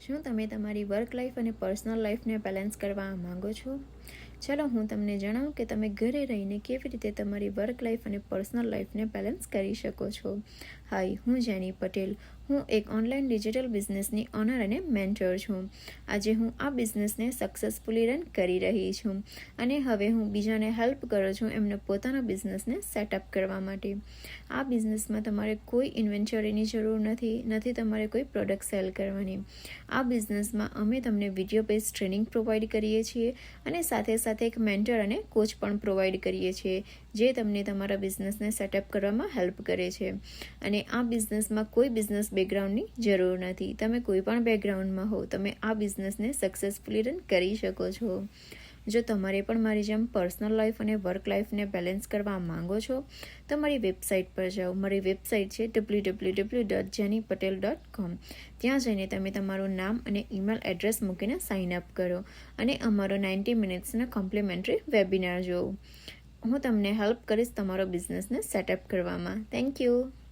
શું તમે તમારી વર્ક લાઈફ અને પર્સનલ લાઈફને બેલેન્સ કરવા માંગો છો? ચાલો હું તમને જણાવું કે તમે ઘરે રહીને કેવી રીતે તમારી વર્ક લાઈફ અને પર્સનલ લાઈફને બેલેન્સ કરી શકો છો. હાય, હું જેની પટેલ. હું એક ઓનલાઈન ડિજિટલ બિઝનેસની ઓનર અને મેન્ટર છું. આજે હું આ બિઝનેસને સક્સેસફુલી રન કરી રહી છું અને હવે હું બીજાને હેલ્પ કરું છું એમને પોતાના બિઝનેસને સેટઅપ કરવા માટે. આ બિઝનેસમાં તમારે કોઈ ઇન્વેન્ટરીની જરૂર નથી તમારે કોઈ પ્રોડક્ટ સેલ કરવાની. આ બિઝનેસમાં અમે તમને વિડીયો બેઝ ટ્રેનિંગ પ્રોવાઈડ કરીએ છીએ અને સાથે એક મેન્ટર અને કોચ પણ પ્રોવાઈડ કરીએ છીએ જે તમને તમારા બિઝનેસને સેટઅપ કરવામાં હેલ્પ કરે છે. અને આ બિઝનેસમાં કોઈ બિઝનેસ બેકગ્રાઉન્ડની જરૂર નથી. તમે કોઈ પણ બેકગ્રાઉન્ડમાં હો, તમે આ બિઝનેસને સક્સેસફુલી રન કરી શકો છો. જો તમારે પણ મારી જેમ પર્સનલ લાઈફ અને વર્ક લાઈફને બેલેન્સ કરવા માંગો છો તો મારી વેબસાઇટ પર જાઓ. મારી વેબસાઇટ છે www.jennypatel.com. ત્યાં જઈને તમે તમારું નામ અને ઈમેલ એડ્રેસ મૂકીને સાઇન અપ કરો અને અમારો 90 મિનિટ્સનો કોમ્પ્લિમેન્ટરી વેબિનાર જોવો. હું તમને હેલ્પ કરીશ તમારો બિઝનેસને સેટઅપ કરવામાં. Thank you.